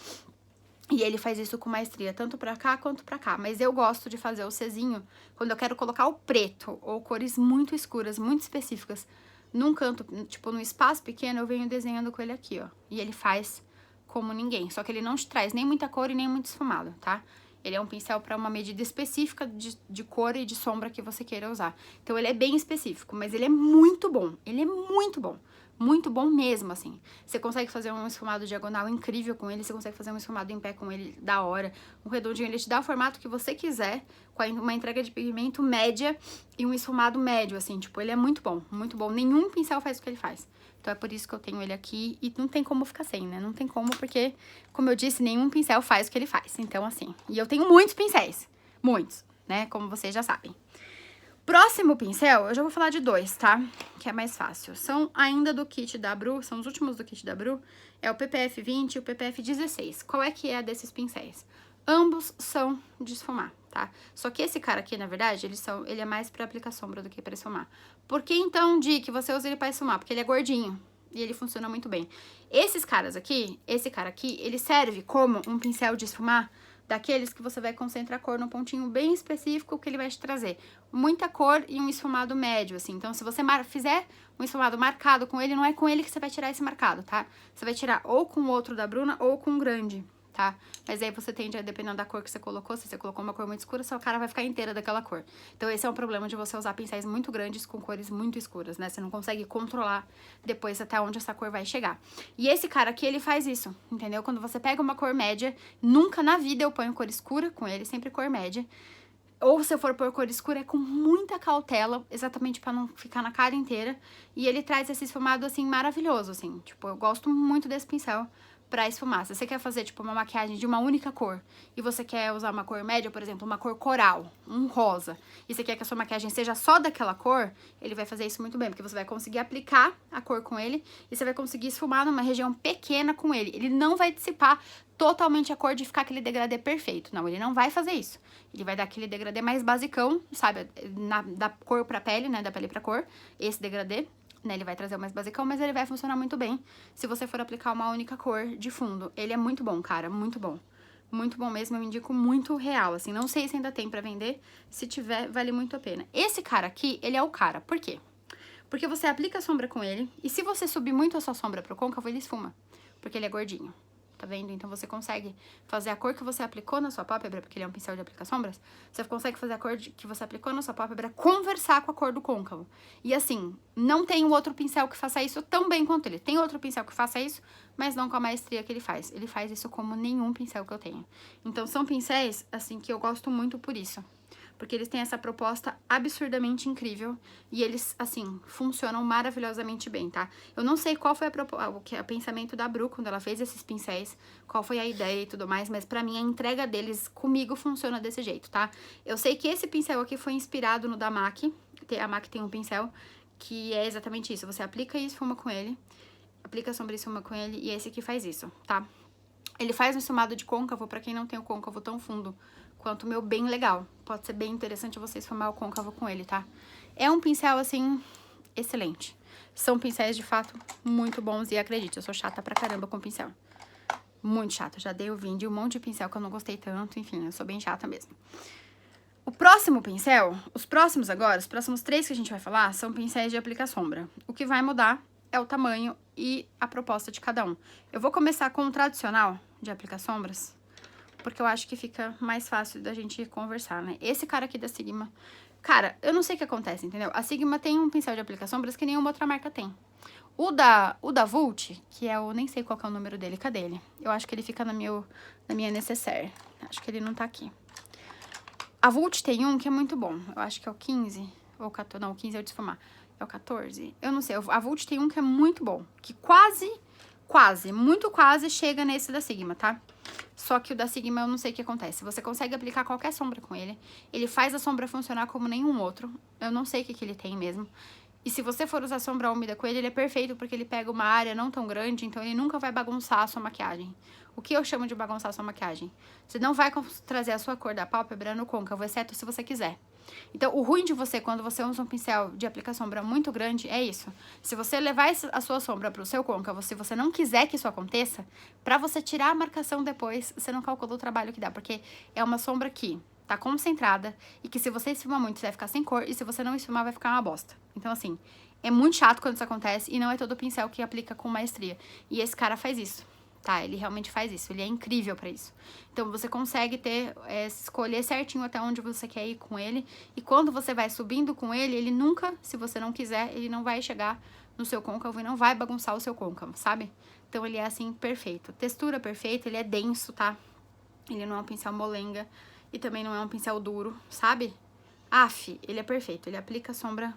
E ele faz isso com maestria, tanto pra cá quanto pra cá. Mas eu gosto de fazer o Czinho quando eu quero colocar o preto, ou cores muito escuras, muito específicas. Num canto, tipo, num espaço pequeno, eu venho desenhando com ele aqui, ó. E ele faz como ninguém. Só que ele não te traz nem muita cor e nem muito esfumado, tá? Ele é um pincel pra uma medida específica de cor e de sombra que você queira usar. Então, ele é bem específico, mas ele é muito bom. Ele é muito bom. Muito bom mesmo, assim. Você consegue fazer um esfumado diagonal incrível com ele, você consegue fazer um esfumado em pé com ele da hora. Um redondinho, ele te dá o formato que você quiser, com uma entrega de pigmento média e um esfumado médio, assim. Tipo, ele é muito bom, muito bom. Nenhum pincel faz o que ele faz. Então é por isso que eu tenho ele aqui e não tem como ficar sem, né? Não tem como, porque, como eu disse, nenhum pincel faz o que ele faz. Então, assim, e eu tenho muitos pincéis, muitos, né? Como vocês já sabem. Próximo pincel, eu já vou falar de 2, tá? Que é mais fácil. São ainda do kit da Bru, são os últimos do kit da Bru. É o PPF 20 e o PPF 16. Qual é que é desses pincéis? Ambos são de esfumar, tá? Só que esse cara aqui, na verdade, ele é mais pra aplicar sombra do que pra esfumar. Por que então, Di, que você usa ele pra esfumar? Porque ele é gordinho e ele funciona muito bem. Esses caras aqui, esse cara aqui, ele serve como um pincel de esfumar daqueles que você vai concentrar a cor num pontinho bem específico que ele vai te trazer muita cor e um esfumado médio, assim. Então, se você fizer um esfumado marcado com ele, não é com ele que você vai tirar esse marcado, tá? Você vai tirar ou com o outro da Bruna ou com o grande, tá? Mas aí você tende a, dependendo da cor que você colocou, se você colocou uma cor muito escura, sua cara vai ficar inteira daquela cor. Então, esse é um problema de você usar pincéis muito grandes com cores muito escuras, né? Você não consegue controlar depois até onde essa cor vai chegar. E esse cara aqui, ele faz isso, entendeu? Quando você pega uma cor média, nunca na vida eu ponho cor escura com ele, sempre cor média. Ou se eu for pôr cor escura, é com muita cautela, exatamente pra não ficar na cara inteira. E ele traz esse esfumado, assim, maravilhoso, assim. Tipo, eu gosto muito desse pincel pra esfumar. Se você quer fazer, tipo, uma maquiagem de uma única cor e você quer usar uma cor média, por exemplo, uma cor coral, um rosa, e você quer que a sua maquiagem seja só daquela cor, ele vai fazer isso muito bem, porque você vai conseguir aplicar a cor com ele e você vai conseguir esfumar numa região pequena com ele. Ele não vai dissipar totalmente a cor de ficar aquele degradê perfeito. Não, ele não vai fazer isso. Ele vai dar aquele degradê mais basicão, sabe? Da cor pra pele, né? Da pele pra cor. Esse degradê, né? Ele vai trazer o mais basicão, mas ele vai funcionar muito bem se você for aplicar uma única cor de fundo. Ele é muito bom, cara. Muito bom. Muito bom mesmo. Eu indico muito real, assim. Não sei se ainda tem pra vender. Se tiver, vale muito a pena. Esse cara aqui, ele é o cara. Por quê? Porque você aplica a sombra com ele. E se você subir muito a sua sombra pro côncavo, ele esfuma. Porque ele é gordinho. Tá vendo? Então, você consegue fazer a cor que você aplicou na sua pálpebra, porque ele é um pincel de aplicar sombras, você consegue fazer a cor que você aplicou na sua pálpebra conversar com a cor do côncavo. E assim, não tem um outro pincel que faça isso tão bem quanto ele. Tem outro pincel que faça isso, mas não com a maestria que ele faz. Ele faz isso como nenhum pincel que eu tenho. Então, são pincéis, assim, que eu gosto muito por isso. Porque eles têm essa proposta absurdamente incrível e eles, assim, funcionam maravilhosamente bem, tá? Eu não sei qual foi o pensamento da Bru quando ela fez esses pincéis, qual foi a ideia e tudo mais, mas pra mim a entrega deles comigo funciona desse jeito, tá? Eu sei que esse pincel aqui foi inspirado no da MAC, a MAC tem um pincel que é exatamente isso, você aplica e esfuma com ele, aplica a sombra e esfuma com ele, e esse aqui faz isso, tá? Ele faz um esfumado de côncavo, pra quem não tem o côncavo tão fundo quanto o meu, bem legal. Pode ser bem interessante você esfumar o côncavo com ele, tá? É um pincel, assim, excelente. São pincéis, de fato, muito bons e acredite, eu sou chata pra caramba com pincel. Muito chata, já dei o vídeo de um monte de pincel que eu não gostei tanto, enfim, eu sou bem chata mesmo. O próximo pincel, os próximos 3 que a gente vai falar, são pincéis de aplicar sombra. O que vai mudar é o tamanho e a proposta de cada um. Eu vou começar com o tradicional de aplicar sombras, porque eu acho que fica mais fácil da gente conversar, né? Esse cara aqui da Sigma, cara, eu não sei o que acontece, entendeu? A Sigma tem um pincel de aplicar sombras que nenhuma outra marca tem. O da Vult, que é o, nem sei qual que é o número dele, cadê ele? Eu acho que ele fica na minha necessaire, acho que ele não tá aqui. A Vult tem um que é muito bom, eu acho que é o 15, ou 14, não, o 15 é o de esfumar, é o 14, eu não sei, a Vult tem um que é muito bom, que muito quase chega nesse da Sigma, tá? Só que o da Sigma eu não sei o que acontece. Você consegue aplicar qualquer sombra com ele. Ele faz a sombra funcionar como nenhum outro. Eu não sei o que ele tem mesmo. E se você for usar sombra úmida com ele, ele é perfeito porque ele pega uma área não tão grande, então ele nunca vai bagunçar a sua maquiagem. O que eu chamo de bagunçar a sua maquiagem? Você não vai trazer a sua cor da pálpebra no côncavo, exceto se você quiser. Então, o ruim de você, quando você usa um pincel de aplicar sombra muito grande, é isso. Se você levar a sua sombra pro seu côncavo, se você não quiser que isso aconteça, pra você tirar a marcação depois, você não calculou o trabalho que dá, porque é uma sombra que tá concentrada e que se você esfumar muito, você vai ficar sem cor, e se você não esfumar, vai ficar uma bosta. Então, assim, é muito chato quando isso acontece e não é todo pincel que aplica com maestria. E esse cara faz isso. Tá, ele realmente faz isso, ele é incrível pra isso. Então, você consegue escolher certinho até onde você quer ir com ele. E quando você vai subindo com ele, ele nunca, se você não quiser, ele não vai chegar no seu côncavo e não vai bagunçar o seu côncavo, sabe? Então, ele é, assim, perfeito. Textura perfeita, ele é denso, tá? Ele não é um pincel molenga e também não é um pincel duro, sabe? Ele é perfeito, ele aplica a sombra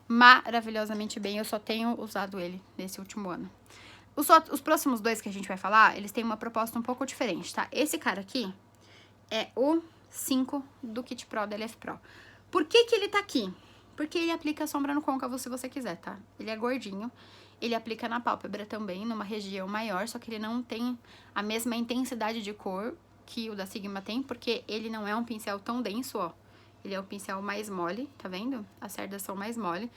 maravilhosamente bem. Eu só tenho usado ele nesse último ano. Os próximos dois que a gente vai falar, eles têm uma proposta um pouco diferente, tá? Esse cara aqui é o 5 do Kit Pro da LF Pro. Por que que ele tá aqui? Porque ele aplica sombra no côncavo se você quiser, tá? Ele é gordinho, ele aplica na pálpebra também, numa região maior, só que ele não tem a mesma intensidade de cor que o da Sigma tem, porque ele não é um pincel tão denso, ó. Ele é um pincel mais mole, tá vendo? As cerdas são mais moles.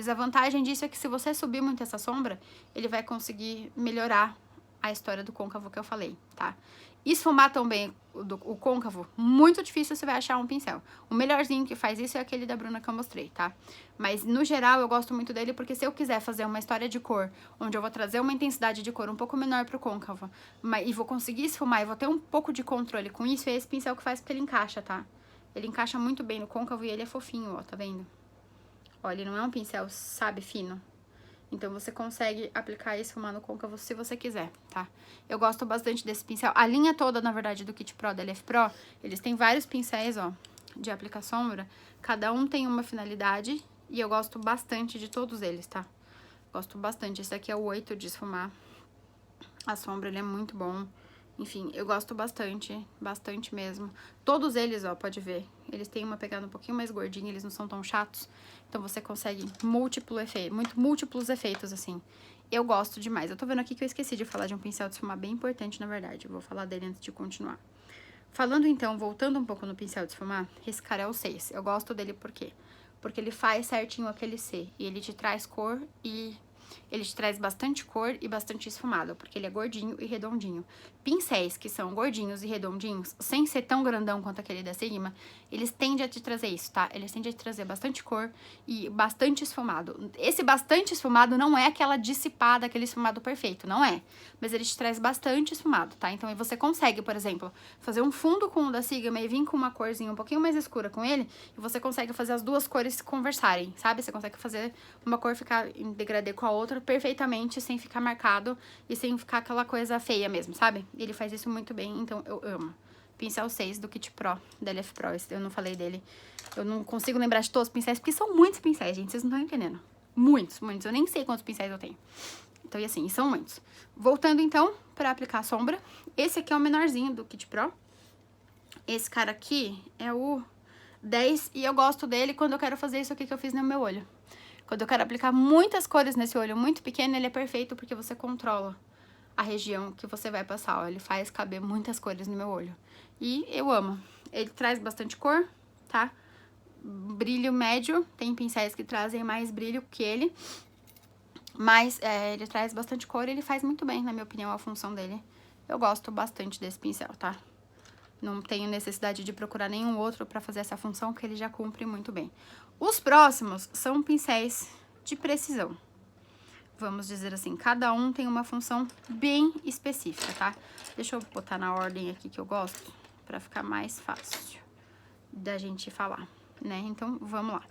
A vantagem disso é que se você subir muito essa sombra, ele vai conseguir melhorar a história do côncavo que eu falei, tá? Esfumar também o côncavo, muito difícil você vai achar um pincel. O melhorzinho que faz isso é aquele da Bruna que eu mostrei, tá? Mas, no geral, eu gosto muito dele porque se eu quiser fazer uma história de cor, onde eu vou trazer uma intensidade de cor um pouco menor pro côncavo, e vou conseguir esfumar e vou ter um pouco de controle com isso, é esse pincel que faz porque ele encaixa, tá? Ele encaixa muito bem no côncavo e ele é fofinho, ó, tá vendo? Ó, ele não é um pincel, sabe, fino. Então, você consegue aplicar e esfumar no côncavo se você quiser, tá? Eu gosto bastante desse pincel. A linha toda, na verdade, do Kit Pro, da LF Pro, eles têm vários pincéis, ó, de aplicar sombra. Cada um tem uma finalidade e eu gosto bastante de todos eles, tá? Gosto bastante. Esse aqui é o 8 de esfumar a sombra, ele é muito bom. Enfim, eu gosto bastante, bastante mesmo. Todos eles, ó, pode ver, eles têm uma pegada um pouquinho mais gordinha, eles não são tão chatos. Então, você consegue múltiplos efeitos, assim. Eu gosto demais. Eu tô vendo aqui que eu esqueci de falar de um pincel de esfumar bem importante, na verdade. Eu vou falar dele antes de continuar. Falando, então, voltando um pouco no pincel de esfumar, esse cara é o 6. Eu gosto dele por quê? Porque ele faz certinho aquele C. E ele te traz cor e... ele te traz bastante cor e bastante esfumado, porque ele é gordinho e redondinho. Pincéis que são gordinhos e redondinhos, sem ser tão grandão quanto aquele da Sigma, eles tendem a te trazer isso, tá? Eles tendem a te trazer bastante cor e bastante esfumado. Esse bastante esfumado não é aquela dissipada, aquele esfumado perfeito, não é. Mas ele te traz bastante esfumado, tá? Então, você consegue, por exemplo, fazer um fundo com o da Sigma e vir com uma corzinha um pouquinho mais escura com ele, e você consegue fazer as duas cores se conversarem, sabe? Você consegue fazer uma cor ficar em degradê com a outra perfeitamente, sem ficar marcado e sem ficar aquela coisa feia mesmo, sabe? Ele faz isso muito bem, então eu amo. Pincel 6 do Kit Pro, da LF Pro, eu não falei dele. Eu não consigo lembrar de todos os pincéis, porque são muitos pincéis, gente, vocês não estão entendendo. Muitos. Eu nem sei quantos pincéis eu tenho. Então, e assim, são muitos. Voltando, então, pra aplicar a sombra. Esse aqui é o menorzinho do Kit Pro. Esse cara aqui é o 10, e eu gosto dele quando eu quero fazer isso aqui que eu fiz no meu olho. Quando eu quero aplicar muitas cores nesse olho muito pequeno, ele é perfeito porque você controla a região que você vai passar, ó. Ele faz caber muitas cores no meu olho. E eu amo. Ele traz bastante cor, tá? Brilho médio. Tem pincéis que trazem mais brilho que ele. Mas ele traz bastante cor e ele faz muito bem, na minha opinião, a função dele. Eu gosto bastante desse pincel, tá? Não tenho necessidade de procurar nenhum outro pra fazer essa função, que ele já cumpre muito bem. Os próximos são pincéis de precisão. Vamos dizer assim, cada um tem uma função bem específica, tá? Deixa eu botar na ordem aqui que eu gosto, pra ficar mais fácil da gente falar, né? Então, vamos lá.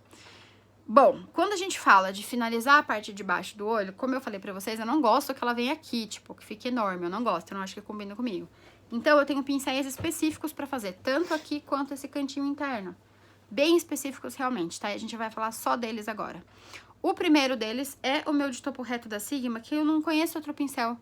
Bom, quando a gente fala de finalizar a parte de baixo do olho, como eu falei pra vocês, eu não gosto que ela venha aqui, tipo, que fique enorme. Eu não gosto, eu não acho que combina comigo. Então, eu tenho pincéis específicos pra fazer, tanto aqui quanto esse cantinho interno. Bem específicos realmente, tá? E a gente vai falar só deles agora. O primeiro deles é o meu de topo reto da Sigma, que eu não conheço outro pincel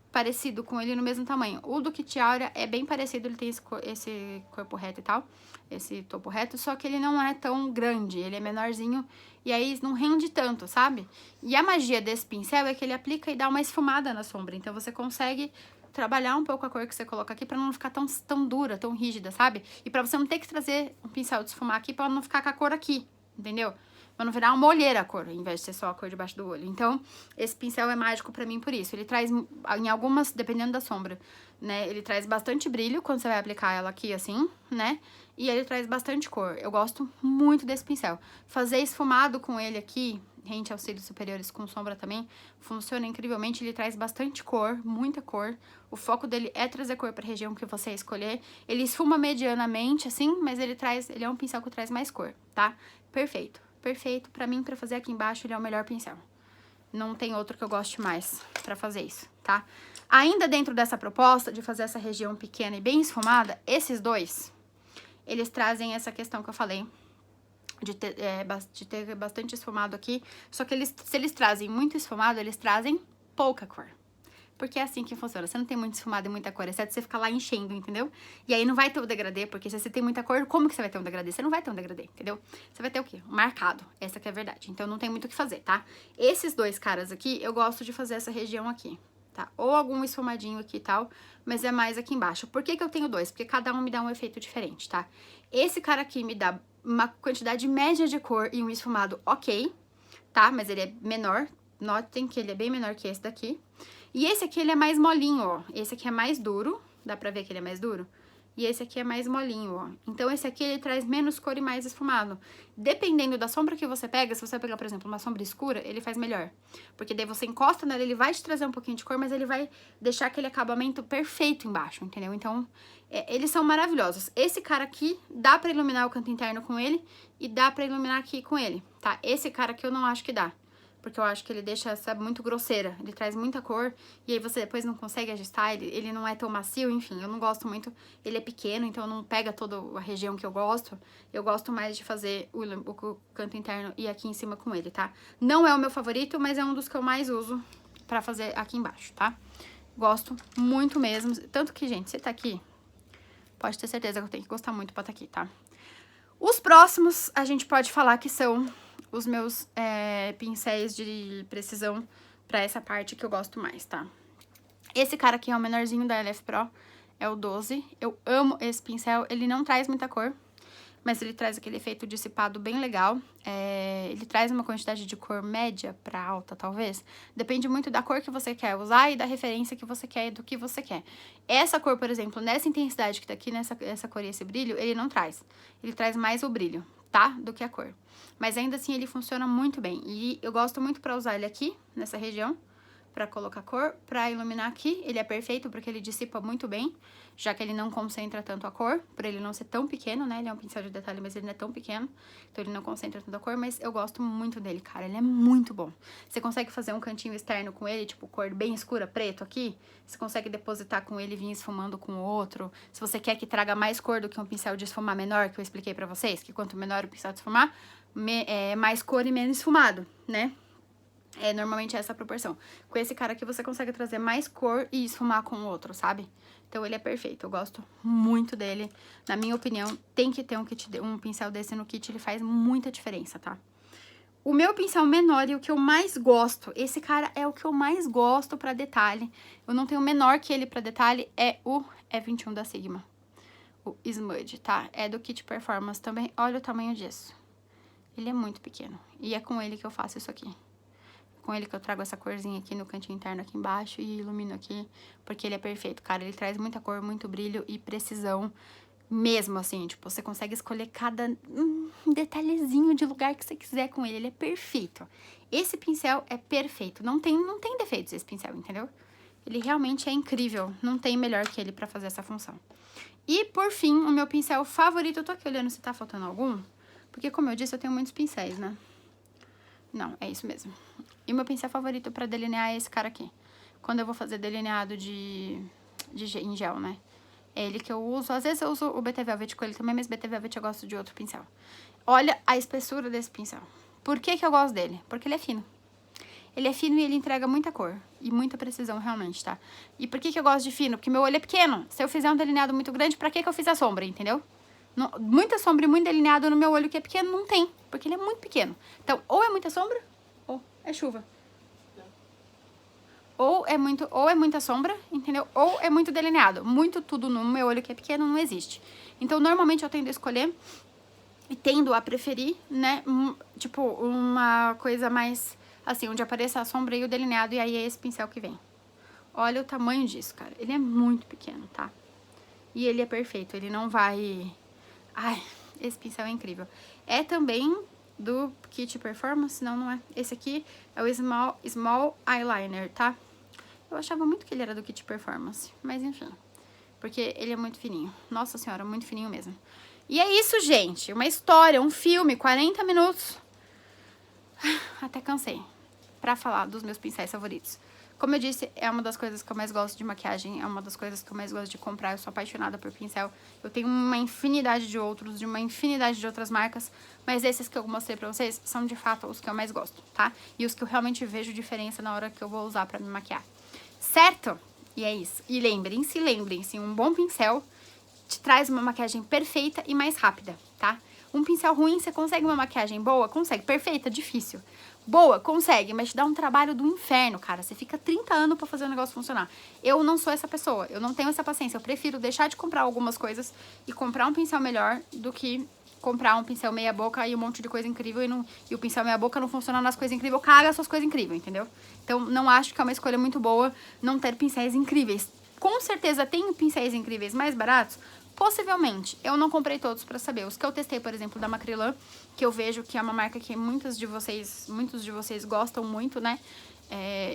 parecido com ele no mesmo tamanho. O do Kit Aura é bem parecido, ele tem esse corpo reto e tal, esse topo reto, só que ele não é tão grande, ele é menorzinho e aí não rende tanto, sabe? E a magia desse pincel é que ele aplica e dá uma esfumada na sombra, então você consegue trabalhar um pouco a cor que você coloca aqui pra não ficar tão dura, tão rígida, sabe? E pra você não ter que trazer um pincel de esfumar aqui pra não ficar com a cor aqui, entendeu? Pra não virar uma olheira a cor, ao invés de ser só a cor debaixo do olho. Então, esse pincel é mágico pra mim por isso. Ele traz, em algumas, dependendo da sombra, né? Ele traz bastante brilho quando você vai aplicar ela aqui, assim, né? E ele traz bastante cor. Eu gosto muito desse pincel. Fazer esfumado com ele aqui, rente aos cílios superiores com sombra também, funciona incrivelmente. Ele traz bastante cor, muita cor. O foco dele é trazer cor pra região que você escolher. Ele esfuma medianamente, assim, mas ele é um pincel que traz mais cor, tá? Perfeito. Perfeito, pra mim, pra fazer aqui embaixo, ele é o melhor pincel. Não tem outro que eu goste mais pra fazer isso, tá? Ainda dentro dessa proposta de fazer essa região pequena e bem esfumada, esses dois, eles trazem essa questão que eu falei de ter bastante esfumado aqui. Só que se eles trazem muito esfumado, eles trazem pouca cor. Porque é assim que funciona. Você não tem muito esfumado e muita cor, exceto você ficar lá enchendo, entendeu? E aí não vai ter o degradê, porque se você tem muita cor, como que você vai ter um degradê? Você não vai ter um degradê, entendeu? Você vai ter o quê? Um marcado. Essa que é a verdade. Então não tem muito o que fazer, tá? Esses dois caras aqui, eu gosto de fazer essa região aqui, tá? Ou algum esfumadinho aqui e tal, mas é mais aqui embaixo. Por que que eu tenho dois? Porque cada um me dá um efeito diferente, tá? Esse cara aqui me dá uma quantidade média de cor e um esfumado ok, tá? Mas ele é menor. Notem que ele é bem menor que esse daqui. E esse aqui, ele é mais molinho, ó. Esse aqui é mais duro. Dá pra ver que ele é mais duro? E esse aqui é mais molinho, ó. Então, esse aqui, ele traz menos cor e mais esfumado. Dependendo da sombra que você pega, se você pegar, por exemplo, uma sombra escura, ele faz melhor. Porque daí você encosta nela, ele vai te trazer um pouquinho de cor, mas ele vai deixar aquele acabamento perfeito embaixo, entendeu? Então, eles são maravilhosos. Esse cara aqui, dá pra iluminar o canto interno com ele e dá pra iluminar aqui com ele, tá? Esse cara aqui eu não acho que dá. Porque eu acho que ele deixa, sabe, muito grosseira. Ele traz muita cor e aí você depois não consegue ajustar, ele não é tão macio, enfim. Eu não gosto muito, ele é pequeno, então não pega toda a região que eu gosto. Eu gosto mais de fazer o canto interno e aqui em cima com ele, tá? Não é o meu favorito, mas é um dos que eu mais uso pra fazer aqui embaixo, tá? Gosto muito mesmo. Tanto que, gente, você tá aqui, pode ter certeza que eu tenho que gostar muito pra estar aqui, tá? Os próximos, a gente pode falar que são os meus pincéis de precisão pra essa parte que eu gosto mais, tá? Esse cara aqui é o menorzinho da LF Pro, é o 12. Eu amo esse pincel, ele não traz muita cor, mas ele traz aquele efeito dissipado bem legal. Ele traz uma quantidade de cor média pra alta, talvez. Depende muito da cor que você quer usar e da referência que você quer e do que você quer. Essa cor, por exemplo, nessa intensidade que tá aqui, essa cor e esse brilho, ele não traz. Ele traz mais o brilho, tá? Do que a cor. Mas ainda assim ele funciona muito bem. E eu gosto muito pra usar ele aqui, nessa região, pra colocar cor, pra iluminar aqui. Ele é perfeito porque ele dissipa muito bem, já que ele não concentra tanto a cor, por ele não ser tão pequeno, né? Ele é um pincel de detalhe, mas ele não é tão pequeno, então ele não concentra tanto a cor, mas eu gosto muito dele, cara. Ele é muito bom. Você consegue fazer um cantinho externo com ele, tipo cor bem escura, preto aqui. Você consegue depositar com ele e vir esfumando com o outro. Se você quer que traga mais cor do que um pincel de esfumar menor, que eu expliquei pra vocês, que quanto menor o pincel de esfumar, mais cor e menos esfumado, né? Normalmente é essa a proporção. Com esse cara aqui você consegue trazer mais cor e esfumar com o outro, sabe? Então ele é perfeito, eu gosto muito dele. Na minha opinião, tem que ter um pincel desse no kit, ele faz muita diferença, tá? O meu pincel menor e o que eu mais gosto, esse cara é o que eu mais gosto pra detalhe. Eu não tenho menor que ele pra detalhe, é o E21 da Sigma. O Smudge, tá? É do kit Performance também, olha o tamanho disso. Ele é muito pequeno e é com ele que eu faço isso aqui. Com ele que eu trago essa corzinha aqui no cantinho interno aqui embaixo e ilumino aqui, porque ele é perfeito, cara. Ele traz muita cor, muito brilho e precisão mesmo, assim. Tipo, você consegue escolher cada detalhezinho de lugar que você quiser com ele. Ele é perfeito. Esse pincel é perfeito. Não tem defeitos esse pincel, entendeu? Ele realmente é incrível. Não tem melhor que ele pra fazer essa função. E, por fim, o meu pincel favorito. Eu tô aqui olhando se tá faltando algum, porque, como eu disse, eu tenho muitos pincéis, né? Não, é isso mesmo. E o meu pincel favorito pra delinear é esse cara aqui. Quando eu vou fazer delineado em gel, né? É ele que eu uso. Às vezes eu uso o BT Velvet com ele também, mas BT Velvet eu gosto de outro pincel. Olha a espessura desse pincel. Por que que eu gosto dele? Porque ele é fino. Ele é fino e ele entrega muita cor. E muita precisão, realmente, tá? E por que que eu gosto de fino? Porque meu olho é pequeno. Se eu fizer um delineado muito grande, pra que que eu fiz a sombra, entendeu? Muita sombra e muito delineado no meu olho que é pequeno, não tem. Porque ele é muito pequeno. Então, ou é muita sombra, ou é chuva. Ou é muita sombra, entendeu? Ou é muito delineado. Muito tudo no meu olho que é pequeno não existe. Então, normalmente eu tendo a escolher e tendo a preferir, né? Tipo, uma coisa mais assim, onde apareça a sombra e o delineado, e aí é esse pincel que vem. Olha o tamanho disso, cara. Ele é muito pequeno, tá? E ele é perfeito, ele não vai... Ai, esse pincel é incrível. É também do kit Performance, não é. Esse aqui é o Small Eyeliner, tá? Eu achava muito que ele era do kit Performance, mas enfim. Porque ele é muito fininho. Nossa senhora, muito fininho mesmo. E é isso, gente. Uma história, um filme, 40 minutos. Até cansei pra falar dos meus pincéis favoritos. Como eu disse, é uma das coisas que eu mais gosto de maquiagem, é uma das coisas que eu mais gosto de comprar. Eu sou apaixonada por pincel. Eu tenho uma infinidade de outros, de uma infinidade de outras marcas, mas esses que eu mostrei pra vocês são de fato os que eu mais gosto, tá? E os que eu realmente vejo diferença na hora que eu vou usar pra me maquiar. Certo? E é isso. E lembrem-se, um bom pincel te traz uma maquiagem perfeita e mais rápida, tá? Um pincel ruim, você consegue uma maquiagem boa? Consegue. Perfeita, difícil. Boa, consegue, mas te dá um trabalho do inferno, cara. Você fica 30 anos pra fazer o negócio funcionar. Eu não sou essa pessoa, eu não tenho essa paciência. Eu prefiro deixar de comprar algumas coisas e comprar um pincel melhor do que comprar um pincel meia boca e um monte de coisa incrível e o pincel meia boca não funciona nas coisas incríveis, caga as suas coisas incríveis, entendeu? Então, não acho que é uma escolha muito boa não ter pincéis incríveis. Com certeza tem pincéis incríveis mais baratos? Possivelmente. Eu não comprei todos pra saber. Os que eu testei, por exemplo, da Macrylan, que eu vejo que é uma marca que muitos de vocês gostam muito, né?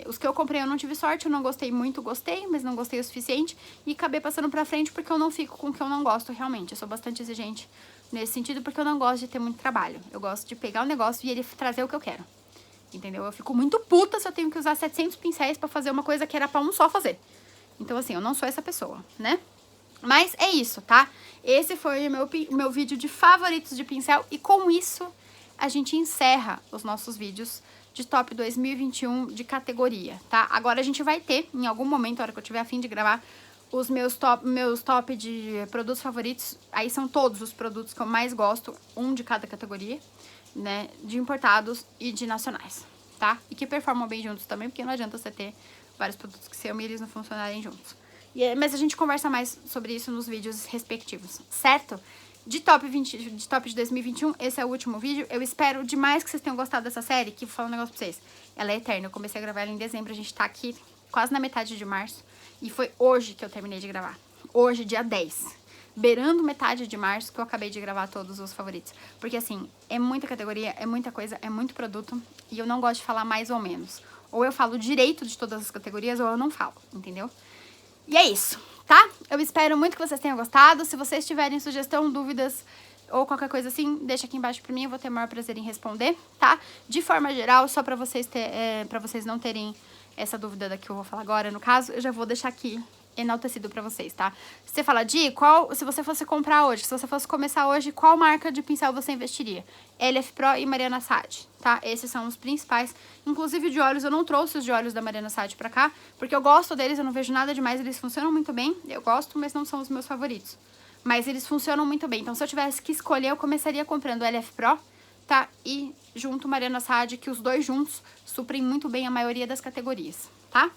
Os que eu comprei eu não tive sorte, eu não gostei muito, gostei, mas não gostei o suficiente. E acabei passando pra frente porque eu não fico com o que eu não gosto realmente. Eu sou bastante exigente nesse sentido porque eu não gosto de ter muito trabalho. Eu gosto de pegar o negócio e ele trazer o que eu quero. Entendeu? Eu fico muito puta se eu tenho que usar 700 pincéis pra fazer uma coisa que era pra um só fazer. Então, assim, eu não sou essa pessoa, né? Mas é isso, tá? Esse foi o meu vídeo de favoritos de pincel. E com isso, a gente encerra os nossos vídeos de top 2021 de categoria, tá? Agora a gente vai ter, em algum momento, na hora que eu tiver a fim de gravar, os meus top de produtos favoritos. Aí são todos os produtos que eu mais gosto, um de cada categoria, né? De importados e de nacionais, tá? E que performam bem juntos também, porque não adianta você ter vários produtos que se amam e eles não funcionarem juntos. Mas a gente conversa mais sobre isso nos vídeos respectivos, certo? De top de 2021, esse é o último vídeo. Eu espero demais que vocês tenham gostado dessa série, que vou falar um negócio pra vocês. Ela é eterna, eu comecei a gravar ela em dezembro, a gente tá aqui quase na metade de março. E foi hoje que eu terminei de gravar. Hoje, dia 10. Beirando metade de março que eu acabei de gravar todos os favoritos. Porque assim, é muita categoria, é muita coisa, é muito produto. E eu não gosto de falar mais ou menos. Ou eu falo direito de todas as categorias, ou eu não falo, entendeu? E é isso, tá? Eu espero muito que vocês tenham gostado. Se vocês tiverem sugestão, dúvidas ou qualquer coisa assim, deixa aqui embaixo pra mim. Eu vou ter o maior prazer em responder, tá? De forma geral, só pra vocês, pra vocês não terem essa dúvida da que eu vou falar agora, no caso, eu já vou deixar aqui enaltecido pra vocês, tá? Você fala, Di, se você fosse comprar hoje, se você fosse começar hoje, qual marca de pincel você investiria? LF Pro e Mariana Sade, tá? Esses são os principais. Inclusive de olhos, eu não trouxe os de olhos da Mariana Sade pra cá, porque eu gosto deles, eu não vejo nada demais, eles funcionam muito bem. Eu gosto, mas não são os meus favoritos. Mas eles funcionam muito bem. Então, se eu tivesse que escolher, eu começaria comprando o LF Pro, tá? E junto Mariana Sade, que os dois juntos suprem muito bem a maioria das categorias, tá?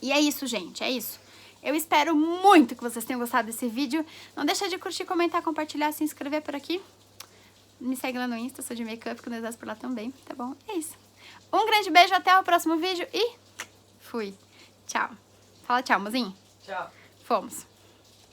E é isso, gente, é isso. Eu espero muito que vocês tenham gostado desse vídeo. Não deixa de curtir, comentar, compartilhar, se inscrever por aqui. Me segue lá no Insta, sou de make-up, que eu exerço por lá também, tá bom? É isso. Um grande beijo, até o próximo vídeo e fui. Tchau. Fala tchau, mozinho. Tchau. Fomos.